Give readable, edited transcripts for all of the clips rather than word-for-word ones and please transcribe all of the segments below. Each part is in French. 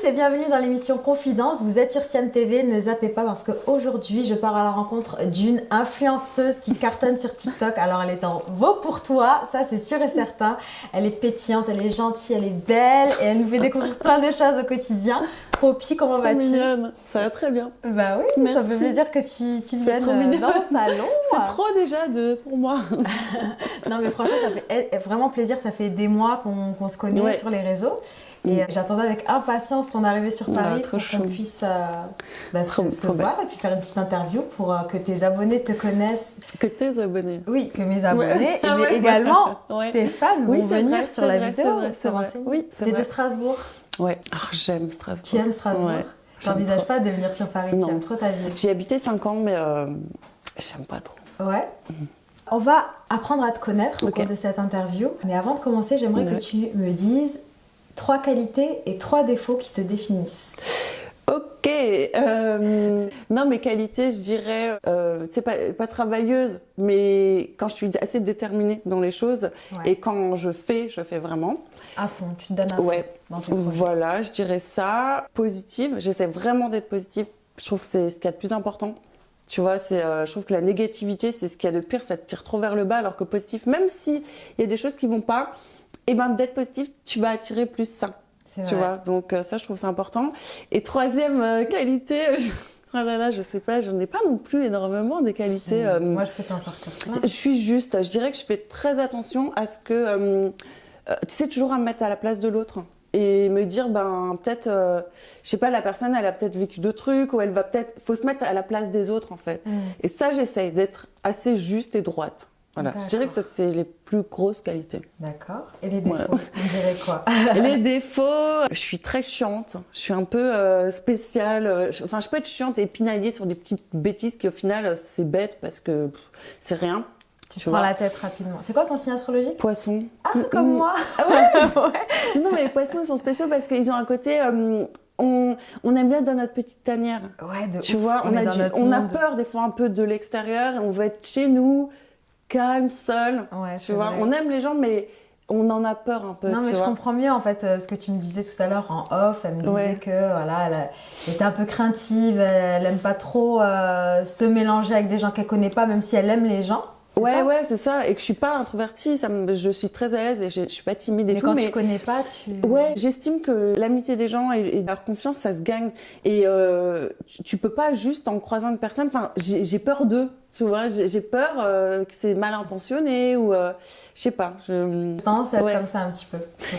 tous et bienvenue dans l'émission Confidence. Vous êtes sur Siam TV, ne zappez pas parce qu'aujourd'hui je pars à la rencontre d'une influenceuse qui cartonne sur TikTok. Alors elle est en veau pour toi, ça c'est sûr et certain. Elle est pétillante, elle est gentille, elle est belle et elle nous fait découvrir plein de choses au quotidien. Poppy, comment vas-tu? Mignonne, ça va très bien. Bah oui, merci. Ça fait plaisir que tu viennes dans le salon. C'est trop déjà pour moi. Non mais franchement ça fait vraiment plaisir, ça fait des mois qu'on se connaît sur les réseaux. Et j'attendais avec impatience ton arrivée sur Paris pour qu'on puisse se voir et puis faire une petite interview pour que tes abonnés te connaissent. Que tes abonnés. Oui, que mes abonnés, mais également tes fans vont venir sur la vidéo se renseigner. Oui, c'est de Strasbourg. Ouais, j'aime Strasbourg. Tu aimes Strasbourg? Tu n'envisages pas de venir sur Paris? Non. Tu aimes trop ta ville? J'y ai habité 5 ans, mais j'aime pas trop. Ouais. On va apprendre à te connaître au cours de cette interview. Mais avant de commencer, j'aimerais que tu me dises 3 qualités et 3 défauts qui te définissent. Ok. Non, mes qualités, je dirais, c'est pas travailleuse, mais quand je suis assez déterminée dans les choses et quand je fais vraiment. À fond, tu te donnes à fond dans tes projets. Voilà, je dirais ça. Positive, j'essaie vraiment d'être positive. Je trouve que c'est ce qu'il y a de plus important. Tu vois, je trouve que la négativité, c'est ce qu'il y a de pire, ça te tire trop vers le bas, alors que positif, même s'il y a des choses qui vont pas, et ben d'être positif, tu vas attirer plus ça. Tu vois, donc ça, je trouve ça important. Et troisième qualité, oh là là, je sais pas, j'en ai pas non plus énormément des qualités. Moi, je peux t'en sortir plein. Je suis juste, je dirais que je fais très attention à ce que, tu sais, toujours à me mettre à la place de l'autre. Et me dire, peut-être, je sais pas, la personne, elle a peut-être vécu d'autres trucs, ou elle va peut-être, faut se mettre à la place des autres, en fait. Et ça, j'essaye d'être assez juste et droite. Voilà, je dirais que ça, c'est les plus grosses qualités. D'accord. Et les défauts, on dirait quoi? Les défauts, je suis très chiante, je suis un peu spéciale. Enfin, je peux être chiante et pinailler sur des petites bêtises qui, au final, c'est bête parce que c'est rien. Tu prends la tête rapidement. C'est quoi ton signe astrologique? Poisson. Ah, comme moi. Ah ouais. Non, mais les poissons, ils sont spéciaux parce qu'ils ont un côté... on aime bien dans notre petite tanière. Ouais, de tu ouf. vois, on a peur des fois un peu de l'extérieur et on veut être chez nous, calme, seul. Ouais, tu vois, on aime les gens, mais on en a peur un peu. Non, mais je comprends mieux en fait ce que tu me disais tout à l'heure en off. Elle me disait que voilà, elle était un peu craintive, elle aime pas trop se mélanger avec des gens qu'elle connaît pas, même si elle aime les gens. Ouais, c'est ça. Et que je suis pas introvertie, je suis très à l'aise et je suis pas timide et tout. Mais quand tu connais pas, Ouais, j'estime que l'amitié des gens et leur confiance, ça se gagne. Et tu peux pas juste en croisant une personne. Enfin, j'ai peur d'eux. Tu vois, j'ai peur que c'est mal intentionné ou je sais pas. Tendance à être comme ça un petit peu.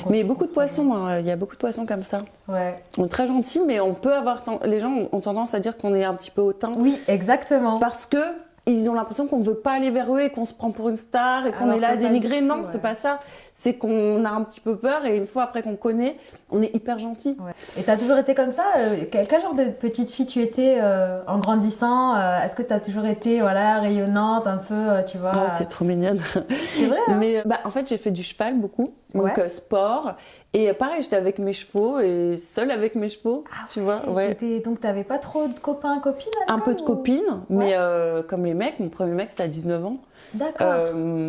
Mais beaucoup de poissons, il y a beaucoup de poissons comme ça. Ouais. On est très gentils, mais on peut avoir les gens ont tendance à dire qu'on est un petit peu hautain. Oui, exactement. Parce que ils ont l'impression qu'on ne veut pas aller vers eux et qu'on se prend pour une star et qu'on est là à dénigrer. Non, c'est pas ça. C'est qu'on a un petit peu peur et une fois après qu'on connaît, on est hyper gentil. Ouais. Et t'as toujours été comme ça? Quel genre de petite fille tu étais en grandissant? Est-ce que t'as toujours été rayonnante un peu, tu vois? Oh, t'es trop mignonne. C'est vrai, hein? Mais en fait, j'ai fait du cheval beaucoup, donc sport. Et pareil, j'étais avec mes chevaux et seule avec mes chevaux, tu vois. Ouais. Donc t'avais pas trop de copains, copines? Un peu de copines, mais comme les mecs, mon premier mec c'était à 19 ans. D'accord.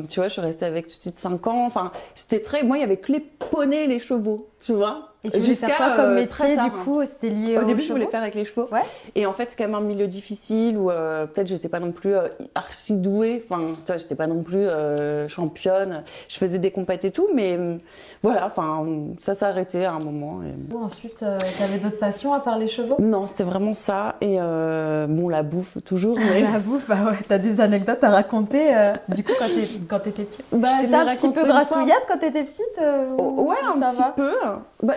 Tu vois, je suis restée avec tout de suite 5 ans. Enfin, c'était très... Moi, il y avait que les poneys et les chevaux, tu vois. Et tu voulais faire quoi comme métier, du coup? C'était lié au début, je voulais faire avec les chevaux. Ouais. Et en fait, c'est quand même un milieu difficile où peut-être j'étais pas non plus archi douée. Enfin, tu vois, j'étais pas non plus championne. Je faisais des compètes et tout, mais voilà, enfin, ça s'est arrêté à un moment. Et... Ensuite, t'avais d'autres passions à part les chevaux? Non, c'était vraiment ça. Et bon, la bouffe, toujours. Mais... La bouffe, t'as des anecdotes à raconter, du coup, quand t'étais petite. T'étais un petit peu grassouillade quand t'étais petite? Ouais, un petit peu.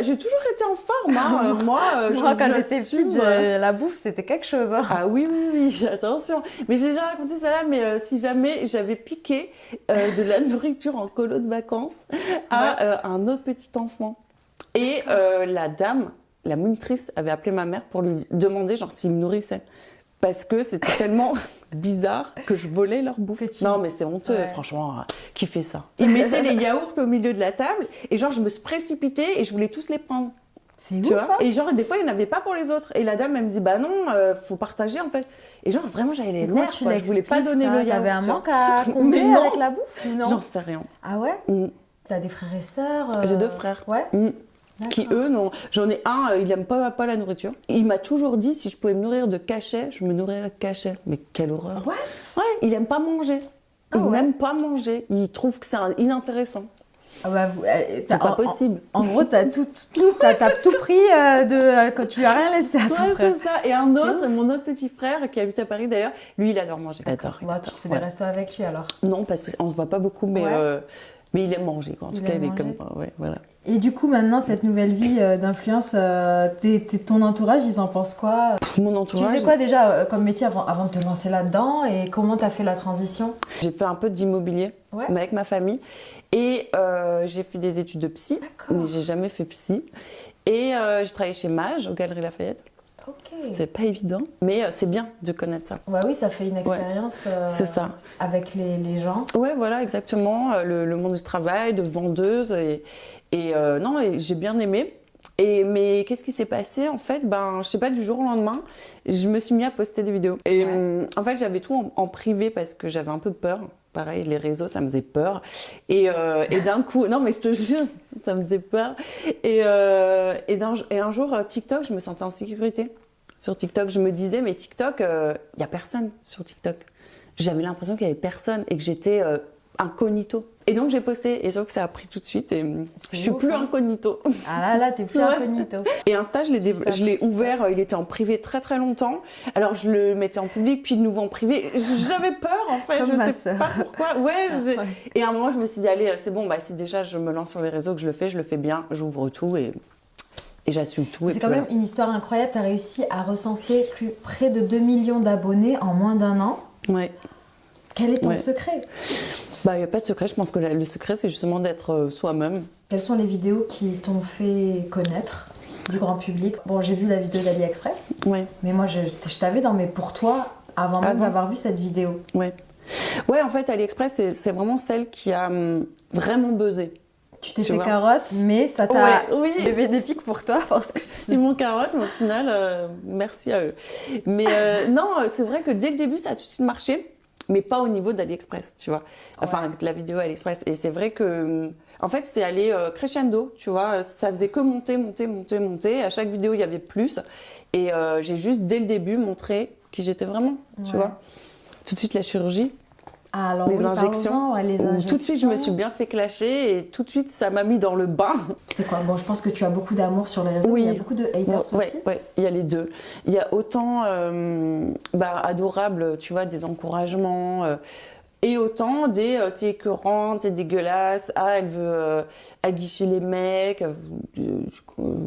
J'ai toujours été en forme, hein. Moi, quand j'étais petite, la bouffe, c'était quelque chose. Hein. Ah oui, attention. Mais j'ai déjà raconté ça là, mais si jamais j'avais piqué de la nourriture en colo de vacances à un autre petit enfant. Et la dame, la monitrice, avait appelé ma mère pour lui demander genre s'il me nourrissait. Parce que c'était tellement bizarre que je volais leur bouffe. Non, mais c'est honteux, franchement. Qui fait ça? Ils mettaient les yaourts au milieu de la table et genre, je me suis précipitée et je voulais tous les prendre. C'est ouf, hein? Et genre, des fois, il n'y en avait pas pour les autres. Et la dame, elle me dit, bah non, faut partager en fait. Et genre, vraiment, j'avais les nerfs, quoi. Je voulais pas donner le yaourt. T'avais un manque à combler avec la bouffe ou non? J'en sais rien. Ah ouais? T'as des frères et sœurs? J'ai 2 frères. Ouais. qui eux, non. J'en ai un, il aime pas la nourriture. Il m'a toujours dit, si je pouvais me nourrir de cachets, je me nourrirais de cachets. Mais quelle horreur. What? Ouais, il aime pas manger. Il n'aime pas manger. Il trouve que c'est inintéressant. Ah bah, c'est pas possible. En gros, t'as tout pris quand tu lui as rien laissé à ton frère. C'est ça. Et un autre, mon autre petit frère qui habite à Paris d'ailleurs, lui il adore manger. Tu fais des restos avec lui alors? Non, parce qu'on se voit pas beaucoup, mais il aime manger. Quoi. En tout cas, il est comme voilà. Et du coup, maintenant, cette nouvelle vie d'influence, ton entourage, ils en pensent quoi? Mon entourage. Tu faisais quoi déjà comme métier avant de te lancer là-dedans et comment t'as fait la transition? J'ai fait un peu d'immobilier mais avec ma famille et j'ai fait des études de psy, mais j'ai jamais fait psy. Et j'ai travaillé chez Mage, aux Galeries Lafayette. C'était pas évident, mais c'est bien de connaître ça. Bah oui, ça fait une expérience c'est ça. Avec les gens. Ouais, voilà, exactement. Le monde du travail, de vendeuse. Et j'ai bien aimé. Mais qu'est-ce qui s'est passé en fait? Je sais pas, du jour au lendemain, je me suis mis à poster des vidéos. Et en fait, j'avais tout en privé parce que j'avais un peu peur. Pareil, les réseaux, ça me faisait peur. Et d'un coup, non mais je te jure, ça me faisait peur. Et un jour, TikTok, je me sentais en sécurité. Sur TikTok, je me disais, mais TikTok, il y a personne sur TikTok. J'avais l'impression qu'il y avait personne et que j'étais incognito. Et donc j'ai posté et sauf que ça a pris tout de suite et je suis plus incognito. Ah là, t'es plus incognito. Et Insta, je l'ai ouvert, il était en privé très très longtemps. Alors je le mettais en public, puis de nouveau en privé. J'avais peur en fait, comme je sais pas pourquoi. Et à un moment, je me suis dit, allez, c'est bon, si déjà je me lance sur les réseaux, que je le fais bien, j'ouvre tout et j'assume tout. C'est quand même une histoire incroyable. Tu as réussi à recenser près de 2 millions d'abonnés en moins d'1 an. Ouais. Quel est ton secret? Il n'y a pas de secret. Je pense que le secret, c'est justement d'être soi-même. Quelles sont les vidéos qui t'ont fait connaître du grand public? Bon, j'ai vu la vidéo d'AliExpress. Mais moi, je t'avais dans mes pour toi avant même d'avoir vu cette vidéo. Ouais, en fait, AliExpress, c'est vraiment celle qui a vraiment buzzé. Tu t'es fait carotte, mais ça t'a été bénéfique pour toi parce que... Ils m'ont carotte, mais au final, merci à eux. Mais non, c'est vrai que dès le début, ça a tout de suite marché, mais pas au niveau d'AliExpress, tu vois. Enfin, la vidéo AliExpress. Et c'est vrai que, en fait, c'est allé crescendo, tu vois. Ça faisait que monter. À chaque vidéo, il y avait plus. Et j'ai juste, dès le début, montré qui j'étais vraiment, tu vois. Tout de suite, la chirurgie. Ah, alors les injections. Les injections. Tout de suite, je me suis bien fait clasher et tout de suite, ça m'a mis dans le bain. C'était quoi? Bon, je pense que tu as beaucoup d'amour sur les réseaux. Il y a beaucoup de haters aussi. Oui, il y a les deux. Il y a autant adorable, tu vois, des encouragements. Et autant des t'es écœurante, t'es dégueulasse, elle veut aguicher les mecs,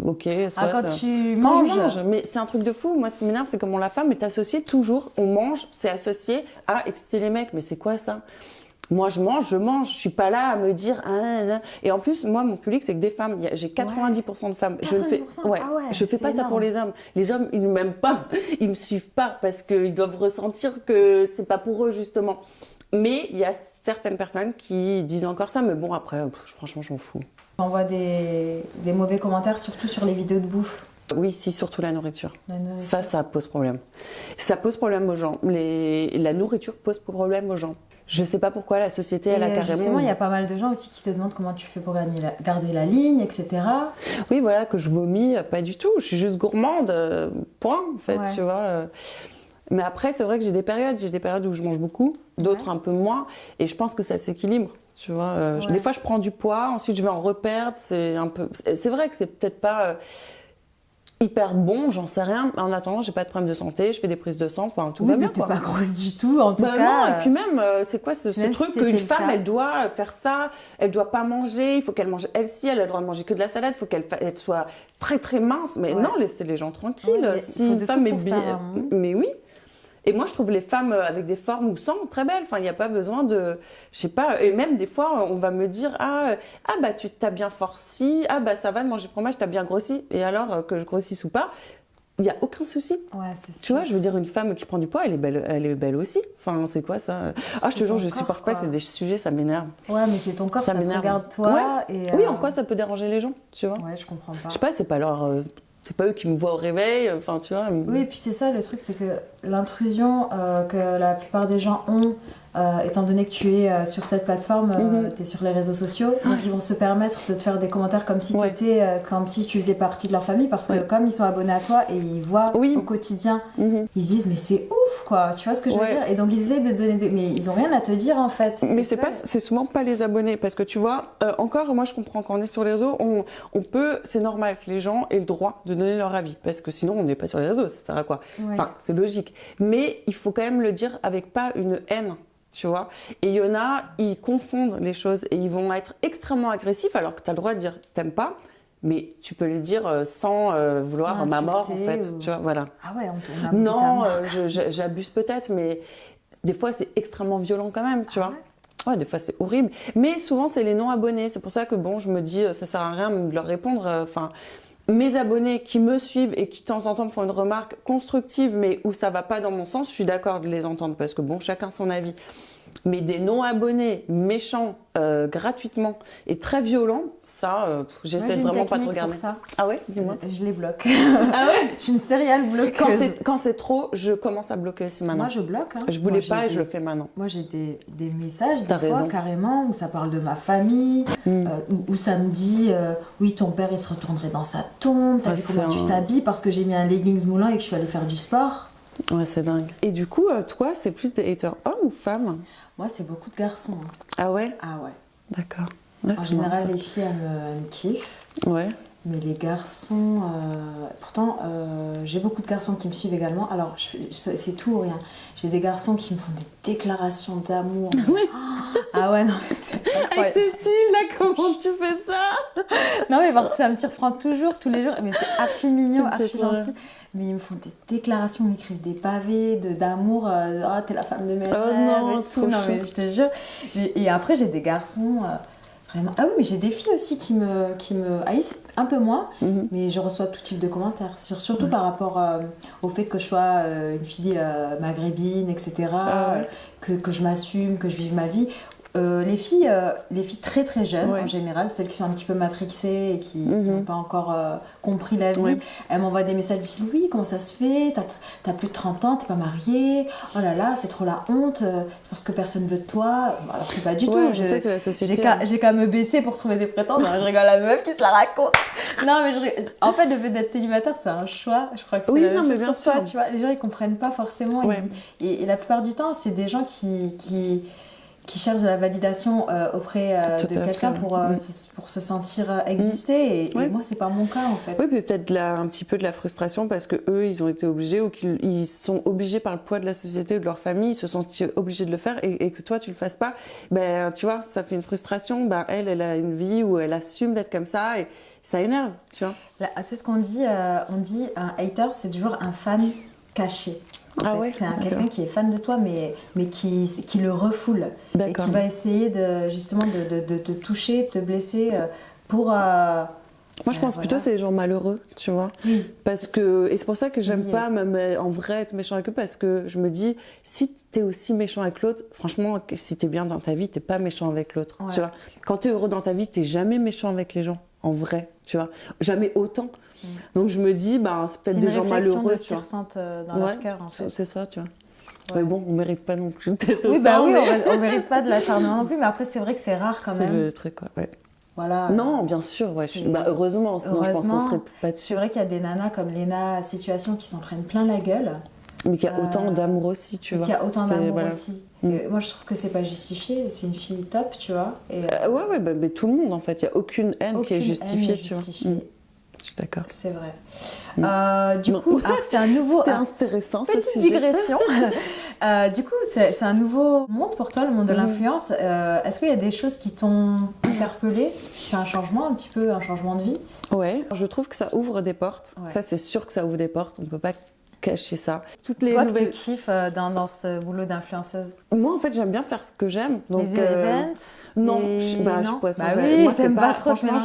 ok, soit. Quand tu manges. Je mange, mais c'est un truc de fou. Moi, ce qui m'énerve, c'est comment la femme est associée toujours, on mange, c'est associé à exciter les mecs. Mais c'est quoi ça? Moi, je mange, je suis pas là à me dire Et en plus, moi, mon public, c'est que des femmes. J'ai 90% de femmes. 90%? Je fais pas ça pour les hommes. Les hommes, ils ne m'aiment pas, ils me suivent pas parce qu'ils doivent ressentir que c'est pas pour eux justement. Mais il y a certaines personnes qui disent encore ça, mais bon, après, franchement, je m'en fous. On voit des mauvais commentaires, surtout sur les vidéos de bouffe. Oui, surtout la nourriture. Ça pose problème. Ça pose problème aux gens. La nourriture pose problème aux gens. Je sais pas pourquoi la société, elle a carrément... Justement, il y a pas mal de gens aussi qui te demandent comment tu fais pour garder la ligne, etc. Oui, voilà, que je vomis, pas du tout. Je suis juste gourmande, point, en fait, tu vois. Mais après, c'est vrai que j'ai des périodes où je mange beaucoup, d'autres un peu moins, et je pense que ça s'équilibre, tu vois. Des fois, je prends du poids, ensuite je vais en reperdre, c'est vrai que c'est peut-être pas hyper bon, j'en sais rien. En attendant, j'ai pas de problème de santé, je fais des prises de sang, enfin tout va bien. T'es pas grosse du tout, en tout cas. Non, et puis même, c'est quoi ce truc qu'une femme, elle doit faire ça, elle doit pas manger, il faut qu'elle mange elle-ci, elle a le droit de manger que de la salade, il faut qu'elle soit très très mince. Mais non, laissez les gens tranquilles. Si une femme est bien, mais oui. Et moi, je trouve les femmes avec des formes ou sans très belles. Enfin, il n'y a pas besoin de... Je sais pas. Et même des fois, on va me dire tu t'as bien forci. Ça va de manger du fromage, t'as bien grossi. Et alors, que je grossisse ou pas, il n'y a aucun souci. C'est sûr. Tu vois, je veux dire, une femme qui prend du poids, elle est belle aussi. Enfin, c'est quoi ça? Je te jure, je supporte pas. C'est des sujets, ça m'énerve. Ouais, mais c'est ton corps, ça te regarde toi. Et Oui, en quoi ça peut déranger les gens, tu vois? Ouais, je comprends pas. Je sais pas, c'est pas leur... C'est pas eux qui me voient au réveil, enfin tu vois. Oui, et puis c'est ça le truc, c'est que l'intrusion que la plupart des gens ont étant donné que tu es sur cette plateforme, tu es sur les réseaux sociaux, donc ils vont se permettre de te faire des commentaires comme si, comme si tu faisais partie de leur famille, parce que comme ils sont abonnés à toi et ils voient au quotidien, ils se disent mais c'est ouf quoi, tu vois ce que je veux dire, et donc ils essaient de donner mais ils ont rien à te dire en fait. Mais c'est souvent pas les abonnés, parce que tu vois, encore moi je comprends, quand on est sur les réseaux, on peut, c'est normal que les gens aient le droit de donner leur avis, parce que sinon on n'est pas sur les réseaux, ça sert à quoi? Enfin, c'est logique, mais il faut quand même le dire avec pas une haine. Tu vois, et il y en a, ils confondent les choses et ils vont être extrêmement agressifs alors que tu as le droit de dire t'aimes pas, mais tu peux le dire sans vouloir ma mort en fait, tu vois, voilà. Ah ouais, on a non, j'abuse peut-être, mais des fois c'est extrêmement violent quand même, tu vois. Ouais, des fois c'est horrible, mais souvent c'est les non-abonnés, c'est pour ça que bon, je me dis ça sert à rien de leur répondre, enfin. Mes abonnés qui me suivent et qui de temps en temps me font une remarque constructive mais où ça va pas dans mon sens, je suis d'accord de les entendre parce que bon, chacun son avis. Mais des non-abonnés méchants gratuitement et très violents, ça, j'essaie de vraiment pas de regarder. Pour ça. Ah ouais, dis-moi. Je les bloque. Ah ouais. Je suis une serial bloqueuse. Quand c'est trop, je commence à bloquer aussi maintenant. Moi, je bloque. Hein. Je voulais pas et je le fais maintenant. Moi, j'ai des messages des fois carrément où ça parle de ma famille, où ça me dit oui, ton père il se retournerait dans sa tombe. T'as vu comment tu t'habilles parce que j'ai mis un leggings moulant et que je suis allée faire du sport. Ouais, c'est dingue. Et du coup, toi, c'est plus des haters hommes ou femmes? Moi, c'est beaucoup de garçons. Hein. Ah ouais? Ah ouais. D'accord. Ouais, en général, les filles, elles me kiffent. Ouais. Mais les garçons... pourtant, j'ai beaucoup de garçons qui me suivent également. Alors, c'est tout ou rien. J'ai des garçons qui me font des déclarations d'amour. Oui. Ah ouais, non. Avec tes cils, là, comment tu fais ça? Non, mais parce que ça me surprend toujours, tous les jours. Mais c'est archi mignon, archi gentil. Mais ils me font des déclarations, ils m'écrivent des pavés d'amour. Oh, t'es la femme de mes rêves. Oh non, c'est trop non, mais je te jure. Et après, j'ai des garçons... Vraiment. Ah oui, mais j'ai des filles aussi qui me haïssent un peu moins, mais je reçois tout type de commentaires, surtout par rapport au fait que je sois une fille maghrébine, etc., que je m'assume, que je vive ma vie. Les filles très très jeunes en général, celles qui sont un petit peu matrixées et qui n'ont pas encore compris la vie, elles m'envoient des messages du style oui, comment ça se fait, t'as plus de 30 ans, t'es pas mariée, oh là là, c'est trop la honte, c'est parce que personne veut de toi. Alors que pas du tout, c'est la société. J'ai qu'à me baisser pour trouver des prétendants. Je rigole à la meuf qui se la raconte. Non mais en fait le fait d'être célibataire c'est un choix, je crois que c'est la même chose pour toi, tu vois. Les gens ils comprennent pas forcément et la plupart du temps c'est des gens qui cherchent de la validation auprès de quelqu'un pour se sentir exister et moi c'est pas mon cas en fait. Oui, mais peut-être un petit peu de la frustration parce que eux ils ont été obligés ou qu'ils sont obligés par le poids de la société ou de leur famille, ils se sentent obligés de le faire et que toi tu le fasses pas, ben tu vois ça fait une frustration. Ben elle a une vie où elle assume d'être comme ça et ça énerve, tu vois. Là, c'est ce qu'on dit, on dit un hater c'est toujours un fan caché. C'est quelqu'un qui est fan de toi mais qui le refoule et qui va essayer justement de te toucher, de te blesser pour... Moi, je pense plutôt c'est les gens malheureux, tu vois. Parce que, et c'est pour ça que j'aime pas même en vrai être méchant avec eux, parce que je me dis, si t'es aussi méchant avec l'autre, franchement, si t'es bien dans ta vie, t'es pas méchant avec l'autre, tu vois. Quand t'es heureux dans ta vie, t'es jamais méchant avec les gens, en vrai, tu vois. Jamais autant. Donc je me dis, c'est peut-être des gens malheureux, tu vois. C'est une réflexion de ce qu'ils ressentent dans leur cœur, en fait. C'est ça, tu vois. Mais bon, on mérite pas non plus peut-être autant. Oui, on mérite pas de l'acharnement non plus, mais après c'est vrai que c'est rare quand même. C'est le truc, quoi, Voilà. Non, bien sûr, heureusement, sinon je pense qu'on serait pas dessus. C'est vrai qu'il y a des nanas comme Léna Situation qui s'en prennent plein la gueule. Mais qu'il y a autant d'amour aussi, tu vois. Qu'il y a autant d'amour aussi. Moi, je trouve que c'est pas justifié. C'est une fille top, tu vois. Et, mais tout le monde, en fait. Il y a aucune haine qui est justifiée, tu vois. Je suis d'accord. C'est vrai. Du coup, c'est un nouveau... C'était intéressant, ce petite digression. Du coup, c'est un nouveau monde pour toi, le monde de l'influence. Est-ce qu'il y a des choses qui t'ont interpellée? C'est un changement un petit peu, un changement de vie? Ouais, je trouve que ça ouvre des portes. Ça, c'est sûr que ça ouvre des portes. On ne peut pas cacher ça. Toutes les nouvelles... que tu kiffes dans ce boulot d'influenceuse? Moi, en fait, j'aime bien faire ce que j'aime. Donc, les events? Non, je poisson. Moi, c'est pas trop. Franchement,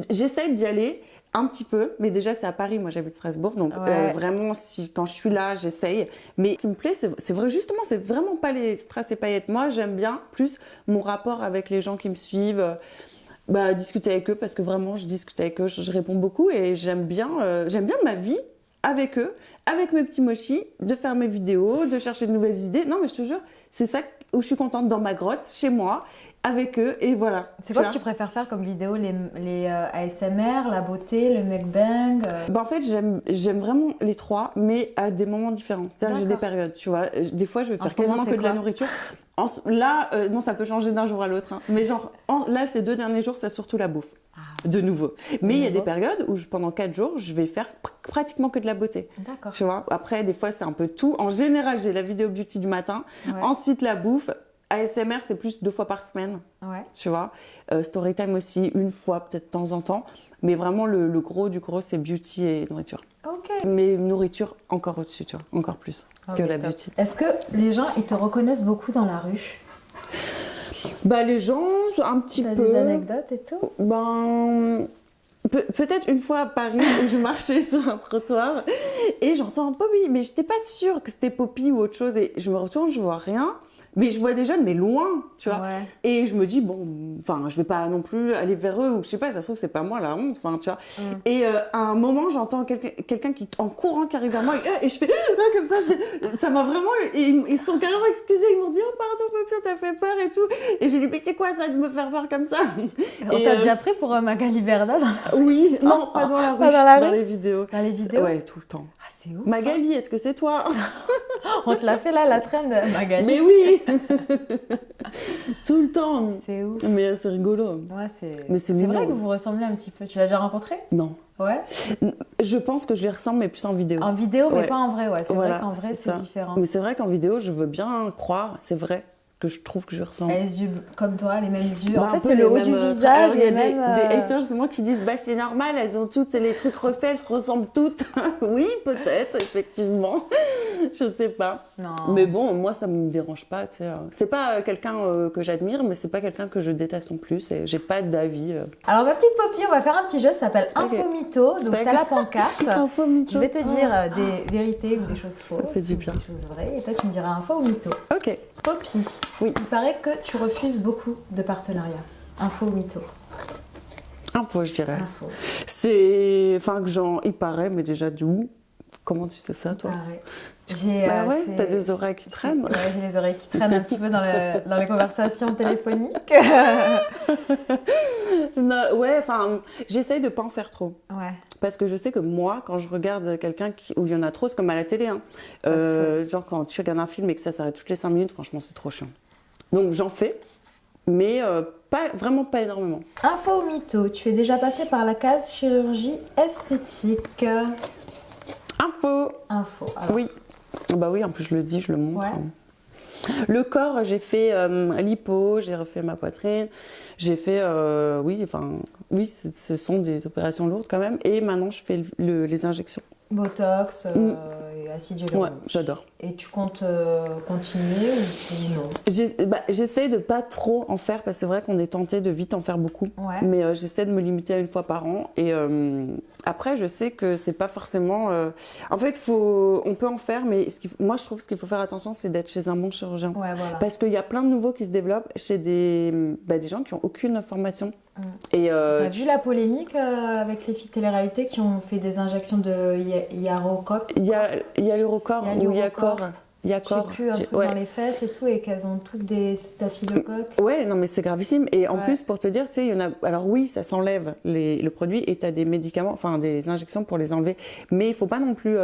j'essaye d'y aller un petit peu, mais déjà c'est à Paris, moi j'habite Strasbourg, donc vraiment quand je suis là, j'essaye. Mais ce qui me plaît, c'est vrai, justement, c'est vraiment pas les strass et paillettes. Moi, j'aime bien plus mon rapport avec les gens qui me suivent. Discuter avec eux parce que vraiment je discute avec eux, je réponds beaucoup et j'aime bien ma vie avec eux, avec mes petits mochis, de faire mes vidéos, de chercher de nouvelles idées. Non, mais je te jure, c'est ça où je suis contente, dans ma grotte, chez moi, avec eux, et voilà. C'est quoi que tu préfères faire comme vidéo, les ASMR, la beauté, le mukbang Bah en fait, j'aime vraiment les trois, mais à des moments différents. C'est-à-dire que j'ai des périodes, tu vois. Des fois, je vais faire quasiment que de la nourriture. Là, non, ça peut changer d'un jour à l'autre. Hein. Mais genre, là, ces 2 derniers jours, c'est surtout la bouffe. De nouveau. Mais il y a des périodes où pendant 4 jours, je vais faire pratiquement que de la beauté. D'accord. Tu vois. Après, des fois, c'est un peu tout. En général, j'ai la vidéo beauty du matin. Ouais. Ensuite, la bouffe. ASMR, c'est plus 2 fois par semaine. Ouais. Tu vois. Storytime aussi, 1 fois, peut-être de temps en temps. Mais vraiment, le gros du gros, c'est beauty et nourriture. Ok. Mais nourriture, encore au-dessus, tu vois. Encore plus que la beauty. Est-ce que les gens, ils te reconnaissent beaucoup dans la rue ? Bah, les gens, un petit peu. T'as des anecdotes et tout ? Ben, peut-être une fois à Paris où je marchais sur un trottoir et j'entends un Poppy, mais j'étais pas sûre que c'était Poppy ou autre chose. Et je me retourne, je vois rien. Mais je vois des jeunes, mais loin, tu vois. Ouais. Et je me dis, bon, enfin, je vais pas non plus aller vers eux, ou je sais pas, ça se trouve, c'est pas moi la honte, enfin, tu vois. Et à un moment, j'entends quelqu'un qui, en courant, qui arrive vers moi, et je fais, comme ça, ça m'a vraiment, ils se sont carrément excusés, ils m'ont dit, oh, pardon, Poppy, t'as fait peur et tout. Et j'ai dit, mais c'est quoi ça de me faire peur comme ça? On t'a déjà pris pour Magali Berda Oui, non, pas dans la rue, dans les vidéos. Dans les vidéos? Ouais, tout le temps. Ah, c'est ouf. Magali, est-ce que c'est toi? On te l'a fait là, la traîne de Magali. Mais oui. Tout le temps. C'est ouf. Mais c'est rigolo. Ouais, c'est vrai que vous ressemblez un petit peu. Tu l'as déjà rencontré? Non. Ouais. Je pense que je lui ressemble, mais plus en vidéo. En vidéo, mais pas en vrai, ouais. C'est vrai qu'en vrai, c'est différent. Mais c'est vrai qu'en vidéo, je veux bien croire, c'est vrai, que je trouve que je ressemble. Les yeux comme toi, les mêmes yeux. En fait, c'est le haut du visage. Il y a des haters, justement, qui disent, bah, c'est normal, elles ont toutes les trucs refaits, elles se ressemblent toutes. Oui, peut-être, effectivement. Je sais pas. Non. Mais bon, moi, ça me dérange pas, tu sais. C'est pas quelqu'un que j'admire, mais c'est pas quelqu'un que je déteste non plus. Et j'ai pas d'avis. Alors, ma petite Poppy, on va faire un petit jeu, ça s'appelle Info Mytho. Donc, t'as la pancarte. Info Mytho. Je vais te dire des vérités ou des choses fausses. Ça fait du bien. Des choses vraies. Et toi, tu me diras Info ou Mytho. Ok. Poppy. Oui. Il paraît que tu refuses beaucoup de partenariats. Info ou Mytho? Info, je dirais. Info. C'est. Enfin, il paraît, mais déjà d'où? Comment tu sais ça, toi? Bah ouais, t'as des oreilles qui traînent. Ouais, j'ai les oreilles qui traînent un petit peu dans les conversations téléphoniques. Non, ouais, enfin, j'essaye de pas en faire trop. Ouais. Parce que je sais que moi, quand je regarde quelqu'un où il y en a trop, c'est comme à la télé. Hein. Genre quand tu regardes un film et que ça s'arrête toutes les 5 minutes, franchement, c'est trop chiant. Donc j'en fais, mais vraiment pas énormément. Info ou Mytho, tu es déjà passé par la case chirurgie esthétique? Info. Info. Alors. Oui. Bah oui, en plus je le dis, je le montre. Ouais. Le corps, j'ai fait lipo, j'ai refait ma poitrine, j'ai fait, oui, ce sont des opérations lourdes quand même. Et maintenant, je fais les injections. Botox et acide hyaluronique. Ouais, j'adore. Et tu comptes continuer ou non? J'essaie de pas trop en faire parce que c'est vrai qu'on est tenté de vite en faire beaucoup. Ouais. Mais j'essaie de me limiter à 1 fois par an. Et après, je sais que c'est pas forcément. En fait, on peut en faire, mais moi, je trouve ce qu'il faut faire attention, c'est d'être chez un bon chirurgien. Ouais, voilà. Parce qu'il y a plein de nouveaux qui se développent chez des gens qui ont aucune formation. Et t'as vu la polémique avec les filles de télé-réalité qui ont fait des injections de Yarocop? Il y a l'Eurocorps ou Yacor. Je sais plus, un truc dans les fesses et tout, et qu'elles ont toutes des staphylocoques. Ouais, non mais c'est gravissime. Et en plus, pour te dire, tu sais, il y en a. Alors oui, ça s'enlève le produit et tu as des médicaments, enfin des injections pour les enlever. Mais il faut pas non plus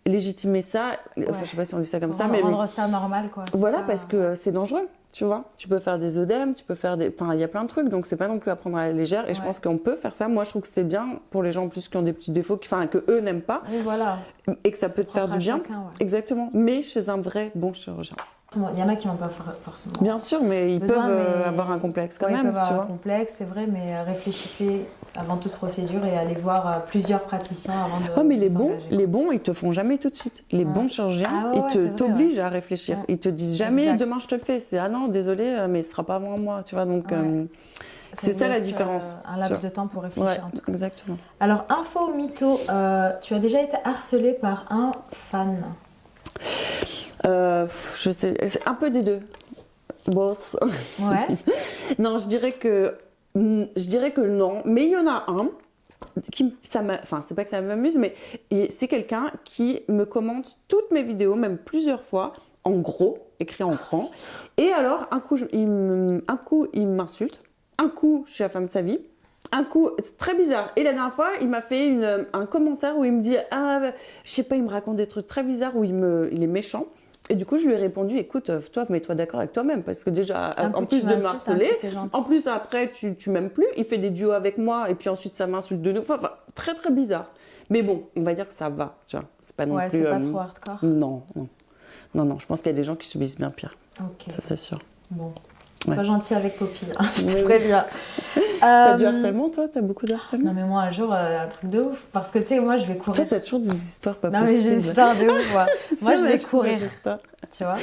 légitimer ça. Enfin, je sais pas si on dit ça comme ça, mais. Rendre ça normal, quoi. Voilà, parce que c'est dangereux. Tu vois, tu peux faire des œdèmes, tu peux faire des... Enfin, il y a plein de trucs, donc c'est pas non plus à prendre à la légère. Et je pense qu'on peut faire ça. Moi, je trouve que c'est bien pour les gens en plus qui ont des petits défauts, que eux n'aiment pas. Oui, voilà. Et que ça peut te faire du bien. Chacun, ouais. Exactement. Mais chez un vrai bon chirurgien. Il y en a qui n'ont pas forcément. Bien sûr, mais ils peuvent avoir un complexe quand même. Ils peuvent avoir un complexe, c'est vrai, mais réfléchissez avant toute procédure et allez voir plusieurs praticiens avant de. Oh, mais les bons, ils te font jamais tout de suite. Les bons chirurgiens, ils t'obligent à réfléchir. Ils te disent jamais demain je te le fais. C'est ah non, désolé, mais ce sera pas avant moi, tu vois. Donc c'est ça la différence. Un laps de temps pour réfléchir. En tout cas. Exactement. Alors info ou mytho, tu as déjà été harcelée par un fan? Je sais, c'est un peu des deux. Both. Ouais. Non, je dirais que non, mais il y en a un Enfin, c'est pas que ça m'amuse, mais c'est quelqu'un qui me commente toutes mes vidéos, même plusieurs fois, en gros, écrit en grand. Et alors, un coup, il m'insulte. Un coup, je suis la femme de sa vie. Un coup, c'est très bizarre. Et la dernière fois, il m'a fait un commentaire où il me dit, je sais pas, il me raconte des trucs très bizarres où il est méchant. Et du coup, je lui ai répondu, écoute, toi, mets-toi d'accord avec toi-même, parce que déjà, en plus de me harceler, en plus après, tu m'aimes plus, il fait des duos avec moi, et puis ensuite, ça m'insulte de nouveau. Enfin, très, très bizarre. Mais bon, on va dire que ça va, tu vois. C'est pas non plus... c'est pas trop hardcore. Non, je pense qu'il y a des gens qui subissent bien pire. Ok. Ça, c'est sûr. Bon. Sois gentil avec Poppy, hein, je te préviens. T'as du harcèlement, toi? T'as beaucoup de harcèlement? Non, mais moi, un jour, un truc de ouf. Parce que, tu sais, moi, je vais courir. Toi, t'as toujours des histoires pas possibles. Non, mais j'ai des histoires de ouf, moi. Moi, je vais courir. Histoires. Tu vois?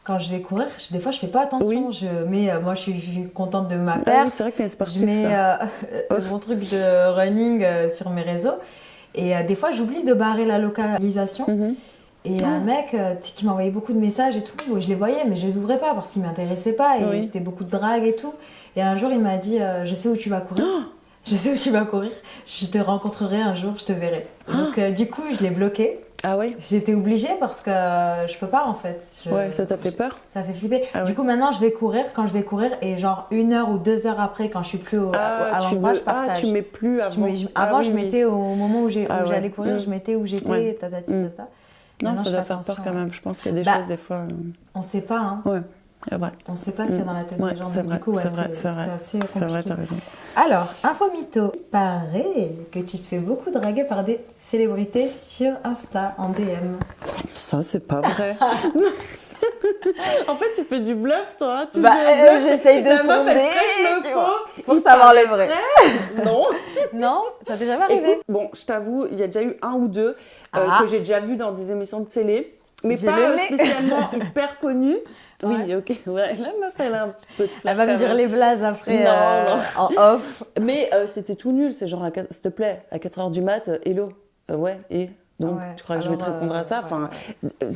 Quand je vais courir, des fois, je fais pas attention. Oui. Moi, je suis contente de ma perte. C'est vrai que t'es sportive. Je mets mon truc de running sur mes réseaux. Et des fois, j'oublie de barrer la localisation. Et un mec qui m'envoyait beaucoup de messages et tout, je les voyais, mais je les ouvrais pas parce qu'ils m'intéressaient pas. Et c'était beaucoup de drague et tout. Et un jour, il m'a dit je sais où tu vas courir. Je sais où tu vas courir. Je te rencontrerai un jour, je te verrai. Donc, du coup, je l'ai bloqué. Ah oui? J'étais obligée parce que je peux pas en fait. Ça t'a fait peur? Ça fait flipper. Du coup, maintenant, je vais courir. Quand je vais courir, et genre 1 heure ou 2 heures après, quand je suis plus à l'endroit, je partage. Tu mets plus avant. Avant, je mettais au moment où j'allais courir, je mettais où j'étais, tata. Non, ça doit faire peur quand même. Je pense qu'il y a des choses des fois. On sait pas, hein. Ouais. C'est vrai. On sait pas ce qu'il y a dans la tête des gens. C'est vrai, du coup, c'est vrai. assez compliqué. C'est vrai, t'as raison. Alors, info mytho. Paraît que tu te fais beaucoup draguer par des célébrités sur Insta en DM. Ça, c'est pas vrai. En fait, tu fais du bluff, toi. J'essaye de sonder, tu vois, pour savoir le vrai. Non. Non, ça t'est jamais arrivé? Écoute, bon, je t'avoue, il y a déjà eu 1 ou 2 que j'ai déjà vu dans des émissions de télé, mais pas spécialement hyper connues. Oui, ok. Ouais, la meuf, elle a un petit peu de flair. Elle va me dire les blazes après en off. Mais c'était tout nul. C'est genre, s'il te plaît, à 4h du mat, hello. Ouais, et donc, tu crois que je vais te répondre à ça? Enfin,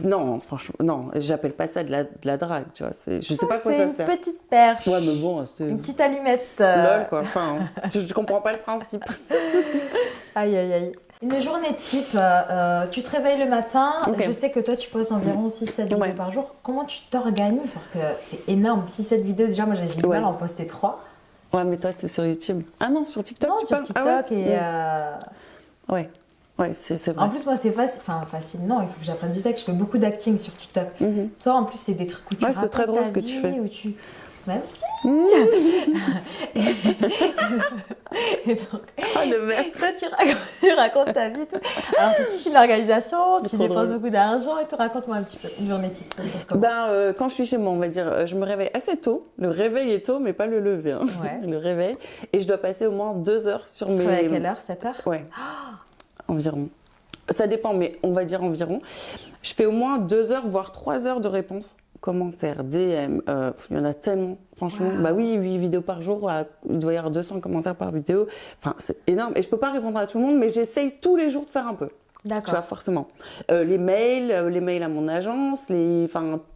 non, franchement, non, j'appelle pas ça de la drague, tu vois. Je sais pas quoi ça sert. C'est une petite perche. Ouais, mais bon, c'est... Une petite allumette. Lol, quoi. Enfin, je comprends pas le principe. Aïe, aïe, aïe. Une journée type, tu te réveilles le matin, je sais que toi tu poses environ 6-7 vidéos par jour. Comment tu t'organises? Parce que c'est énorme, 6-7 vidéos déjà, moi j'ai du mal à en poster 3. Ouais, mais toi c'était sur YouTube. Ah non, sur TikTok? Non, sur TikTok et... Ouais, c'est vrai. En plus, moi, c'est facile. Enfin, facile, non, il faut que j'apprenne du texte. Je fais beaucoup d'acting sur TikTok. Toi, en plus, c'est des trucs où tu racontes c'est très drôle ta ce que vie, tu fais. où tu... Merci. Et donc, le mec. toi, tu racontes ta vie et tout. Alors, si tu suis l'organisation, tu dépenses beaucoup d'argent et tout, raconte-moi un petit peu une journée type. Quand je suis chez moi, on va dire, je me réveille assez tôt. Le réveil est tôt, mais pas le lever. Hein. Le réveil. Et je dois passer au moins 2 heures sur mes... À quelle heure? 7 heures? Ouais. Environ. Ça dépend, mais on va dire environ. Je fais au moins 2 heures, voire 3 heures de réponses. Commentaires, DM, il y en a tellement, franchement. Wow. Bah oui, 8 vidéos par jour, il doit y avoir 200 commentaires par vidéo. Enfin, c'est énorme. Et je peux pas répondre à tout le monde, mais j'essaye tous les jours de faire un peu. D'accord. Tu vois, forcément. Les mails à mon agence,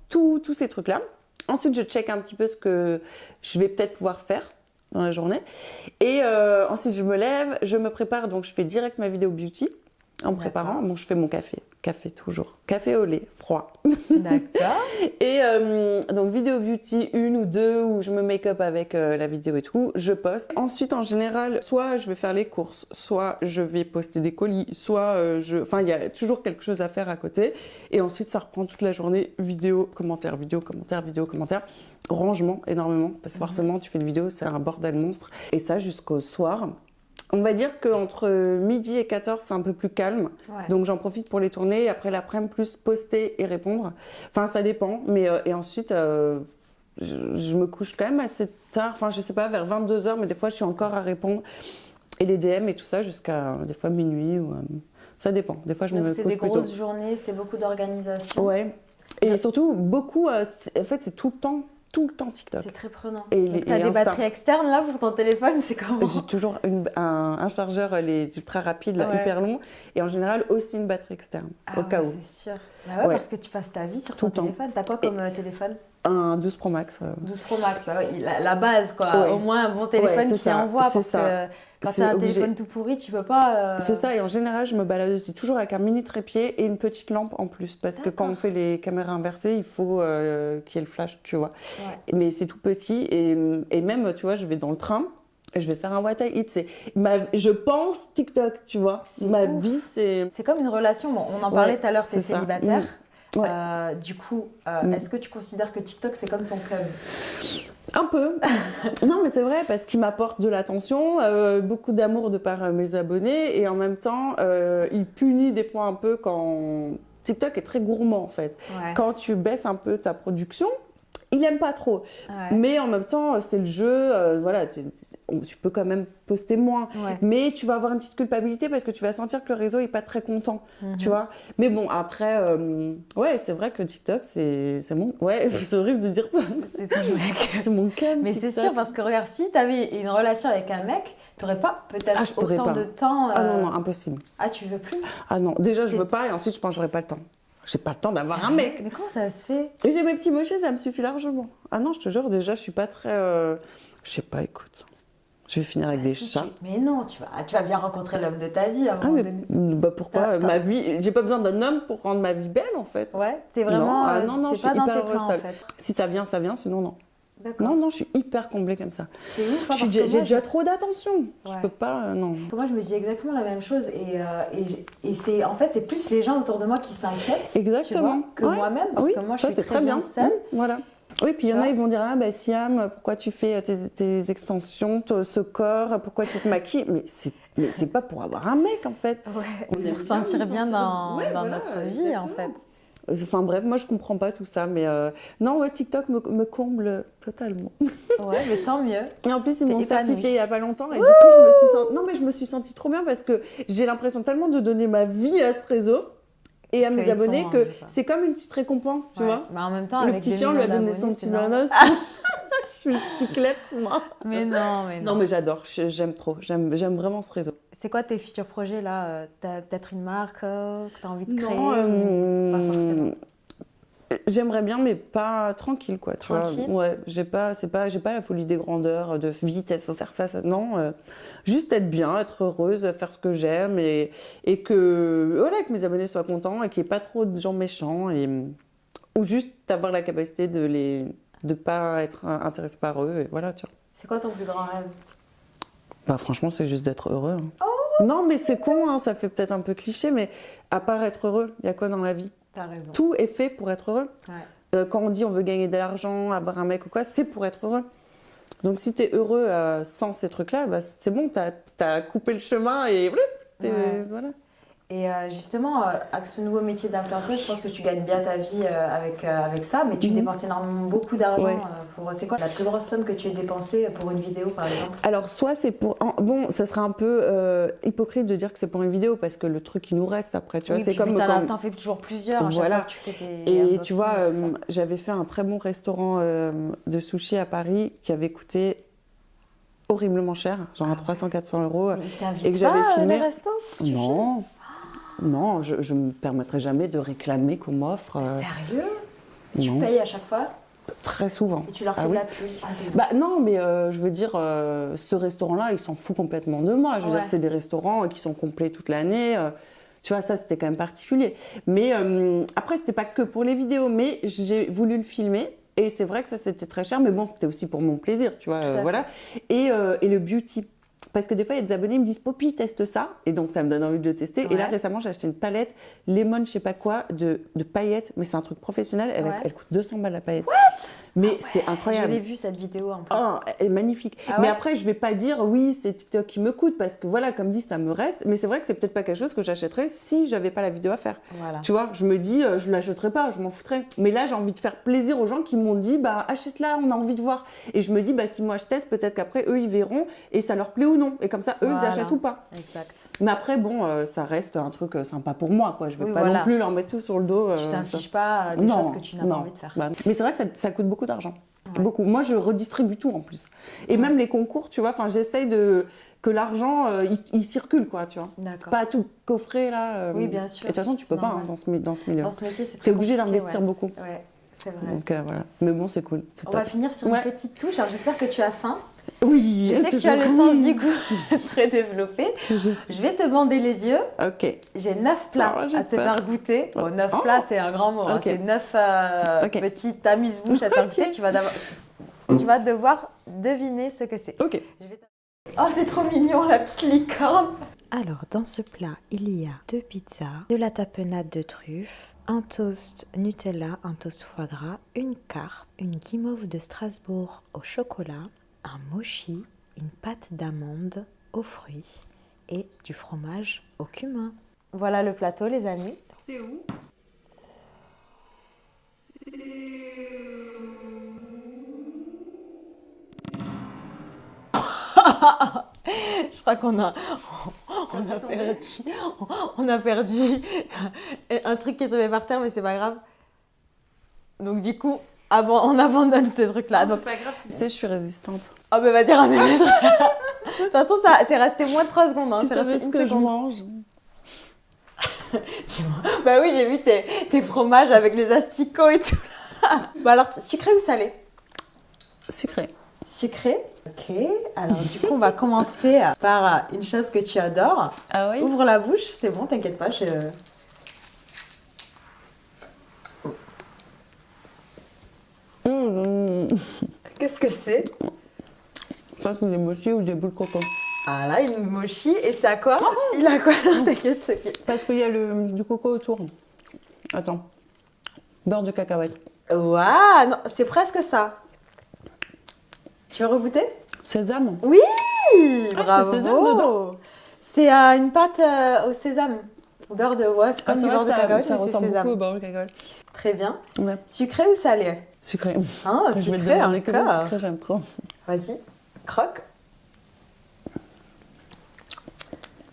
tous ces trucs-là. Ensuite, je check un petit peu ce que je vais peut-être pouvoir faire dans la journée. Et ensuite, je me lève, je me prépare, donc je fais direct ma vidéo beauty. En me préparant, bon, je fais mon café toujours, café au lait, froid. D'accord. Et donc vidéo beauty, 1 ou 2 où je me make-up avec la vidéo et tout, je poste. Ensuite, en général, soit je vais faire les courses, soit je vais poster des colis, soit enfin, il y a toujours quelque chose à faire à côté. Et ensuite, ça reprend toute la journée, vidéo, commentaire, rangement énormément, parce que forcément, tu fais une vidéo, c'est un bordel monstre. Et ça jusqu'au soir. On va dire qu'entre midi et 14, c'est un peu plus calme. Ouais. Donc, j'en profite pour les tourner. Et après, l'après-midi, plus poster et répondre. Enfin, ça dépend. Mais, et ensuite, je me couche quand même assez tard. Enfin, je sais pas, vers 22h. Mais des fois, je suis encore à répondre. Et les DM et tout ça jusqu'à, des fois, minuit. Ou, ça dépend. Des fois, je me couche plus tôt. C'est des grosses journées, c'est beaucoup d'organisation. Ouais. Et surtout, beaucoup... en fait, c'est tout le temps TikTok. C'est très prenant. Et t'as des batteries externes là pour ton téléphone, c'est comment? J'ai toujours un chargeur, les ultra rapides, hyper long, et en général aussi une batterie externe, au cas où. C'est sûr. Bah ouais, parce que tu passes ta vie sur ton téléphone. T'as quoi comme téléphone? Un 12 Pro Max. 12 Pro Max, bah oui, la base quoi. Ouais. Au moins un bon téléphone Ouais, qui envoie parce ça. que quand C'est t'as un obligé. téléphone tout pourri, tu peux pas. C'est ça, et en général, je me balade aussi toujours avec un mini trépied et une petite lampe en plus. Parce que quand on fait les caméras inversées, il faut qu'il y ait le flash, tu vois. Ouais. Mais c'est tout petit, et même, tu vois, je vais dans le train. Je vais faire un what I eat. Je pense TikTok, tu vois. Ma vie, c'est. C'est comme une relation. Bon, on en parlait tout à l'heure, t'es c'est ça. célibataire. Ouais. Du coup, est-ce que tu considères que TikTok c'est comme ton cub? Un peu. Non, mais c'est vrai, parce qu'il m'apporte de l'attention, beaucoup d'amour de par mes abonnés, et en même temps, il punit des fois un peu quand. TikTok est très gourmand en fait. Ouais. Quand tu baisses un peu ta production, il aime pas trop. Ouais. Mais en même temps, c'est le jeu, voilà, tu peux quand même poster moins. Ouais. Mais tu vas avoir une petite culpabilité parce que tu vas sentir que le réseau est pas très content, tu vois. Mais bon, après, ouais, c'est vrai que TikTok, c'est mon... Ouais, c'est horrible de dire ça. C'est ton mec. C'est mon cam, Mais c'est sûr, parce que regarde, si t'avais une relation avec un mec, t'aurais pas peut-être je pourrais autant pas. de temps. Ah non, impossible. Ah, tu veux plus? Ah non, déjà, je veux pas, et ensuite, je pense que j'aurais pas le temps. J'ai pas le temps d'avoir un mec. Mais comment ça se fait? Et j'ai mes petits mochets, ça me suffit largement. Ah non, je te jure, déjà, je suis pas très... Je sais pas, écoute. Je vais finir avec des chats. Mais non, tu vas bien rencontrer l'homme de ta vie à un moment donné. Bah pourquoi ma vie, j'ai pas besoin d'un homme pour rendre ma vie belle en fait. Ouais, c'est vraiment. Non, c'est pas dans tes plans en fait. Si ça vient, sinon non. D'accord. Non, je suis hyper comblée comme ça. C'est ouf, hein, J'ai déjà trop d'attention. Ouais. Je peux pas, non. Moi, je me dis exactement la même chose et c'est en fait c'est plus les gens autour de moi qui s'inquiètent. Exactement. Tu vois, que moi-même parce que moi je suis très bien seule. Voilà. Oui, puis il y en a, ils vont dire ah bah Siam, pourquoi tu fais tes extensions, ce corps, pourquoi tu te maquilles, mais c'est pas pour avoir un mec en fait. Ouais. C'est pour sentir bien dans notre vie exactement. en fait. Enfin bref, moi je comprends pas tout ça, mais non, ouais, TikTok me comble totalement. Ouais, mais tant mieux. Et en plus, ils T'es m'ont épanouie. certifié il y a pas longtemps, et du coup, je me suis sentie trop bien parce que j'ai l'impression tellement de donner ma vie à ce réseau et à mes abonnés que c'est comme une petite récompense, tu vois. Mais en même temps, Le avec petit des chien lui a millions donné son d'abonnés, petit c'est normal. nanos. Je suis le petit kleps, moi. Mais non. Non, mais j'adore, j'aime trop, j'aime vraiment ce réseau. C'est quoi tes futurs projets là? T'as peut-être une marque que t'as envie de créer? Non, Pas forcément. J'aimerais bien, mais pas tranquille, quoi. Tu Tranquille. vois. Ouais, j'ai pas la folie des grandeurs, de vite, il faut faire ça. Non, juste être bien, être heureuse, faire ce que j'aime et que, voilà, que mes abonnés soient contents et qu'il n'y ait pas trop de gens méchants ou juste avoir la capacité de pas être intéressé par eux, et voilà, tu vois. C'est quoi ton plus grand rêve? Bah, franchement, c'est juste d'être heureux. Non, mais c'est con, hein, ça fait peut-être un peu cliché, mais à part être heureux, il y a quoi dans la vie? T'as raison. Tout est fait pour être heureux. Ouais. Quand on dit on veut gagner de l'argent, avoir un mec ou quoi, c'est pour être heureux. Donc si t'es heureux sans ces trucs-là, bah, c'est bon, t'as coupé le chemin et voilà. Et justement, avec ce nouveau métier d'influenceuse, je pense que tu gagnes bien ta vie avec ça, mais tu dépenses énormément beaucoup d'argent. Ouais. C'est quoi la plus grosse somme que tu aies dépensée pour une vidéo, par exemple? Alors, soit c'est pour... Bon, ça serait un peu hypocrite de dire que c'est pour une vidéo, parce que le truc, il nous reste après, tu vois. C'est comme... T'en fais toujours plusieurs, à chaque voilà. fois que tu fais tes Et unboxings tu vois, et tout ça. j'avais fait un très bon restaurant de sushi à Paris qui avait coûté horriblement cher, genre à 300-400 euros. Mais ils t'invitent et que j'avais pas filmé... les restos? Non. Non, je me permettrai jamais de réclamer qu'on m'offre. Sérieux? Tu non. payes à chaque fois? Très souvent. Et tu leur fais de la pub? Bah non, mais je veux dire, ce restaurant-là, il s'en fout complètement de moi. Je veux dire, c'est des restaurants qui sont complets toute l'année. Tu vois, ça, c'était quand même particulier. Mais après, c'était pas que pour les vidéos, mais j'ai voulu le filmer. Et c'est vrai que ça, c'était très cher, mais bon, c'était aussi pour mon plaisir, tu vois, voilà. Et le beauty. Parce que des fois, il y a des abonnés qui me disent « Poppy, teste ça ». Et donc, ça me donne envie de le tester. Ouais. Et là, récemment, j'ai acheté une palette lemon, je sais pas quoi, de paillettes. Mais c'est un truc professionnel. Elle coûte 200 balles la paillette. What? Mais c'est incroyable. Je l'ai vue, cette vidéo, en plus. Oh, elle est magnifique. Mais après, je vais pas dire « Oui, c'est TikTok qui me coûte ». Parce que voilà, comme dit, ça me reste. Mais c'est vrai que c'est peut-être pas quelque chose que j'achèterais si j'avais pas la vidéo à faire. Voilà. Tu vois, je me dis « Je l'achèterais pas, je m'en foutrais ». Mais là, j'ai envie de faire plaisir aux gens qui m'ont dit « Bah, achète-la, on a envie de voir ». Et je me dis « Bah, si moi je teste, peut-être qu'après, eux, ils verront et ça leur plaît ou non. Et comme ça, eux, ils achètent ou pas. Exact. Mais après, bon, ça reste un truc sympa pour moi, quoi. Je vais pas non plus leur mettre tout sur le dos. Tu t'infliges pas des choses que tu n'as pas envie de faire. Bah, mais c'est vrai que ça coûte beaucoup d'argent. Ouais. Beaucoup. Moi, je redistribue tout en plus. Et même les concours, tu vois, j'essaye que l'argent, il circule, quoi, tu vois. D'accord. Pas tout coffrer, là. Oui, bien sûr. Et de toute façon, tu peux pas dans ce milieu. Dans ce métier, c'est très T'es obligé compliqué, d'investir beaucoup. Ouais. C'est vrai. Donc voilà. Mais bon, c'est cool. On va finir sur une petite touche. Alors j'espère que tu as faim. Oui, Je sais que tu as le sens du goût très développé. Toujours. Je vais te bander les yeux. Ok. J'ai 9 plats à te faire goûter. Bon, 9 plats, c'est un grand mot. Hein. C'est 9 petits amuse-bouches à te faire goûter. Tu vas devoir deviner ce que c'est. Ok. Oh, c'est trop mignon, la petite licorne. Alors, dans ce plat, il y a 2 pizzas, de la tapenade de truffe, un toast Nutella, un toast foie gras, une carpe, une guimauve de Strasbourg au chocolat, un mochi, une pâte d'amande aux fruits et du fromage au cumin. Voilà le plateau, les amis. C'est où? Je crois qu'on a perdu un truc qui est tombé par terre, mais c'est pas grave. Donc du coup, on abandonne ces trucs-là. Donc C'est pas grave, tu sais, je suis résistante. oh ben vas-y, ramène. De toute façon, c'est resté moins de 3 secondes. Hein. Tu C'est savais resté ce une que je seconde. mange. Bah oui, j'ai vu tes fromages avec les asticots et tout. Bah alors, sucré ou salé? Sucré. Sucré. Ok. Alors du coup, on va commencer par une chose que tu adores. Ah oui? Ouvre la bouche, c'est bon, t'inquiète pas. Qu'est-ce que c'est? Ça, c'est des mochis ou des boules de coco. Ah là, une mochi. Et c'est à quoi? Il a quoi? Non, t'inquiète, ok. Parce qu'il y a du coco autour. Attends. Beurre de cacahuète. Waouh, non, c'est presque ça. Tu veux regoûter? Sésame. Oui, Ah, bravo. c'est sésame dedans. C'est une pâte au sésame. Au beurre de... Ouais, c'est comme du beurre de cacahuète, ça mais c'est ressemble beaucoup sésame. au beurre de cacahuète. Très bien. Ouais. Sucré ou salé? Sucré. Ah, Je vais te sucré demander que le encore. sucré, j'aime trop. Vas-y, croque.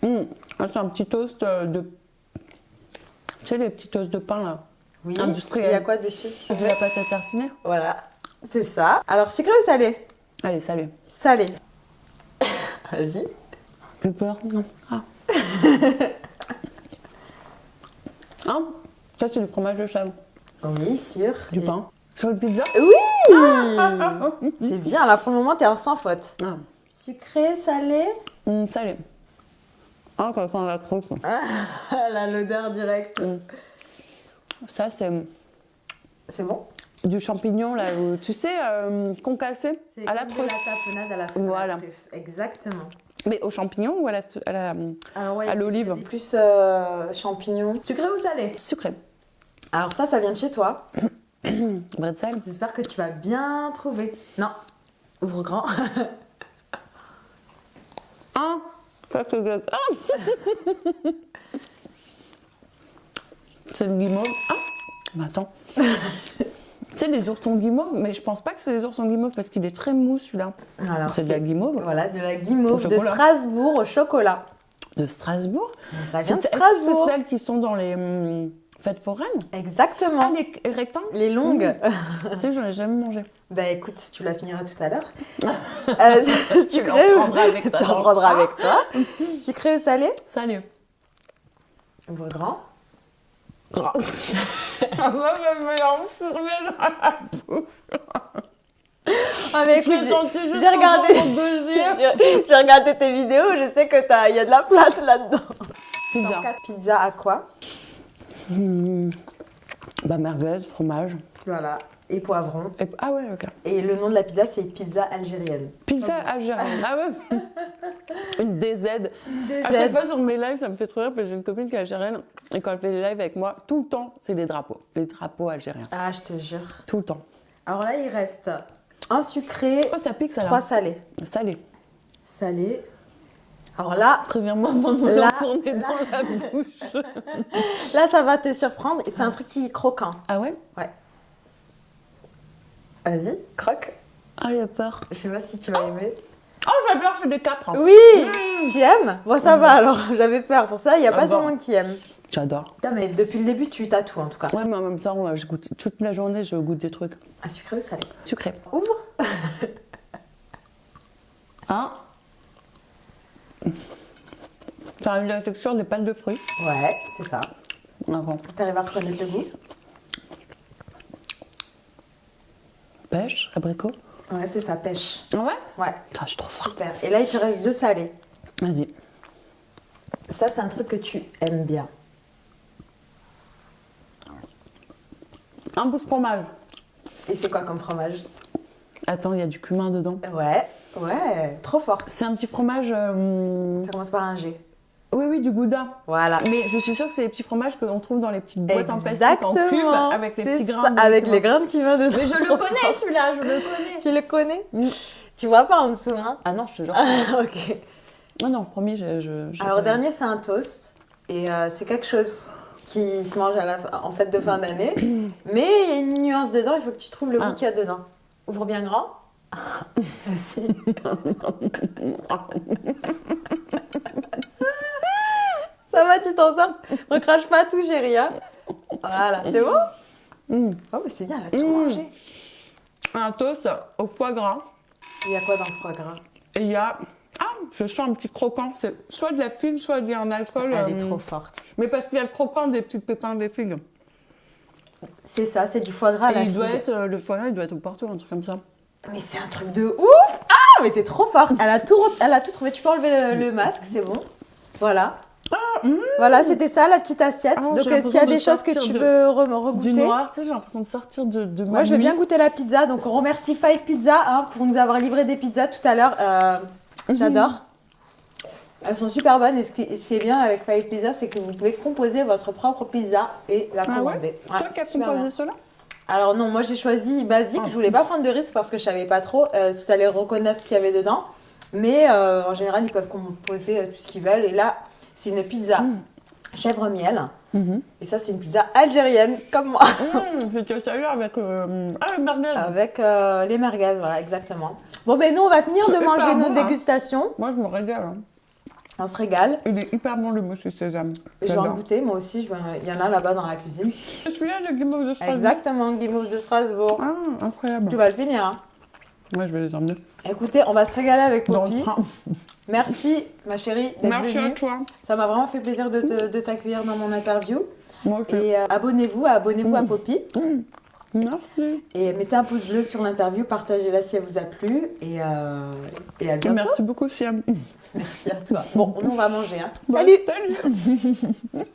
Ah, c'est un petit toast de... Tu sais, les petits toasts de pain, là. Oui, Industriel. il y a quoi dessus? De la pâte à tartiner. Voilà, c'est ça. Alors, sucré ou salé? Allez, salut. Salé. Vas-y. J'ai peur, non. Ah. Hein? Ça, c'est du fromage de chèvre. Oui, sûr. Du pain. Sur une pizza? Oui. C'est bien, là, pour le moment, t'es en sans faute. Ah. Sucré, salé. Salé. Ah, quand on la croûte. Là, l'odeur directe. Ça, c'est C'est bon? du champignon, là, où, tu sais, concassé à la de truffe. la tapenade à la fois. Voilà. Exactement. Mais au champignon ou Alors, ouais, à l'olive? il y a plus champignons. Sucré ou salé? Sucré. Alors ça vient de chez toi. Bretzel. J'espère que tu vas bien trouver. Non, ouvre grand. Ah, ça c'est good. Ah. C'est le guimauve. Ah, mais attends. Tu sais, les oursons guimauve, mais je pense pas que c'est des oursons guimauve parce qu'il est très mou celui-là. Alors, C'est de la guimauve. Voilà, de la guimauve Au de chocolat. Strasbourg au chocolat. De Strasbourg. Ça vient de Est-ce que Strasbourg. c'est celles qui sont dans les fêtes foraines? Exactement. Ah, les rectangles? Les longues. Tu sais, j'en ai jamais mangé. Bah écoute, tu la finiras tout à l'heure. Tu Sucré l'en prendras avec toi. T'en prendras avec toi. Sucré ou salé? Salut. Ouvre grand. Ah ouais, mais enfourné dans la bouche. Ah mais écoute, Je l'ai senti juste j'ai regardé. au deuxième. J'ai regardé tes vidéos, je sais que il y a de la place là-dedans. Pizza. Pizza à quoi? Bah, merguez, fromage. Voilà. Et poivron. Ah ouais, ok. Et le nom de la pizza, c'est pizza algérienne. Pizza algérienne. Ah ouais. Une DZ. À DZ. chaque fois sur mes lives, ça me fait trop rire parce que j'ai une copine qui est algérienne. Et quand elle fait des lives avec moi, tout le temps, c'est les drapeaux. Les drapeaux algériens. Ah, je te jure. Tout le temps. Alors là, il reste un sucré, Oh, ça pique, ça là. 3 salés. Salé. Salé. Alors là, Premièrement, avant de me Là, l'enfourner dans la bouche. là, ça va te surprendre. Et c'est un truc qui est croquant. Ah ouais? Ouais. Vas-y, croque. Ah, j'ai peur. Je sais pas si tu vas aimer. Oh, j'ai peur, c'est des capres. Oui, tu aimes? Bon, ça va alors. J'avais peur. Pour ça, il n'y a pas tout bon. le monde qui aime. J'adore. Putain, mais depuis le début, tu tatoues en tout cas. Ouais, mais en même temps, moi, je goûte toute la journée, je goûte des trucs Un sucré ou salé? sucrés. Ouvre. Hein? Ça a eu la texture des pâtes de fruits. Ouais, c'est ça. D'accord. T'arrives à reconnaître le goût? Pêche, abricot. Ouais, c'est ça, pêche. Ah ouais? Ouais, Ah, je suis trop forte. super. Et là, il te reste 2 salés. Vas-y. Ça, c'est un truc que tu aimes bien. Un peu de fromage. Et c'est quoi comme fromage? Attends, il y a du cumin dedans. Ouais, trop fort. C'est un petit fromage... Ça commence par un G. Oui, du gouda. Voilà. Mais je suis sûre que c'est les petits fromages qu'on trouve dans les petites boîtes en plastique en Exactement. cube avec les C'est petits grains. ça, de avec cumin. les grains de cumin dedans. Mais je le connais celui-là, je le connais. Tu le connais? Tu vois pas en dessous, hein? Ah non, je te jure. Ok. Non, non, promis, Alors, dernier, c'est un toast. Et c'est quelque chose qui se mange en fête de fin d'année. Mais il y a une nuance dedans, il faut que tu trouves le goût qu'il y a dedans. Ouvre bien grand. Si. Ça va, tu t'en sors? Ne crache pas tout, chérie. Hein. Voilà, c'est bon? Oh, mais c'est bien, elle a tout mangé. Un toast au foie gras. Il y a quoi dans le foie gras? Et il y a... Ah, je sens un petit croquant. C'est soit de la figue, soit il y a un alcool. Elle est trop forte. Mais parce qu'il y a le croquant des petites pépins des figues. C'est ça, c'est du foie gras à Et la il figue. doit être, le foie gras, il doit être partout, un truc comme ça. Mais c'est un truc de ouf! Ah, mais t'es trop forte! Elle a tout trouvé. Tu peux enlever le masque, c'est bon. Voilà. Voilà, c'était ça la petite assiette. Ah, Donc j'ai s'il y a l'impression des de choses que sortir tu de- veux Du regoûter. noir, tu sais, j'ai l'impression de sortir de ma Moi, je veux nuit. bien goûter la pizza. Donc on remercie Five Pizza pour nous avoir livré des pizzas tout à l'heure. J'adore. Elles sont super bonnes et ce qui est bien avec Five Pizza, c'est que vous pouvez composer votre propre pizza et la Ah commander. ouais? C'est toi qui as super composé bien. cela? Alors non, moi j'ai choisi basique. Je voulais pas prendre de risque parce que je savais pas trop si tu allais reconnaître ce qu'il y avait dedans. Mais en général, ils peuvent composer tout ce qu'ils veulent. Et là, c'est une pizza chèvre miel. Et ça, c'est une pizza algérienne comme moi. C'était sérieux avec... Ah, le merguez. Avec les merguez, voilà, exactement. Bon, ben nous, on va finir de C'est manger hyper nos bon, hein. dégustations. Moi, je me régale. Hein. On se régale. Il est hyper bon, le moussu sésame. Je vais en J'adore. goûter, moi aussi. Il y en a là-bas dans la cuisine. C'est celui-là, le guimauve de Strasbourg. Exactement, Guimauve de Strasbourg. Ah, incroyable. Tu vas le finir. Hein. Ouais, je vais les emmener. Écoutez, on va se régaler avec Dans le Poppy. train. Merci, ma chérie, d'être Merci à venue. toi. Ça m'a vraiment fait plaisir de t'accueillir dans mon interview. Moi aussi. Et abonnez-vous à Poppy. Merci. Et mettez un pouce bleu sur l'interview, partagez-la si elle vous a plu. Et à bientôt. Merci beaucoup, Siam. Merci à toi. Bon, nous on va manger. Hein. Bah, Salut. Salut.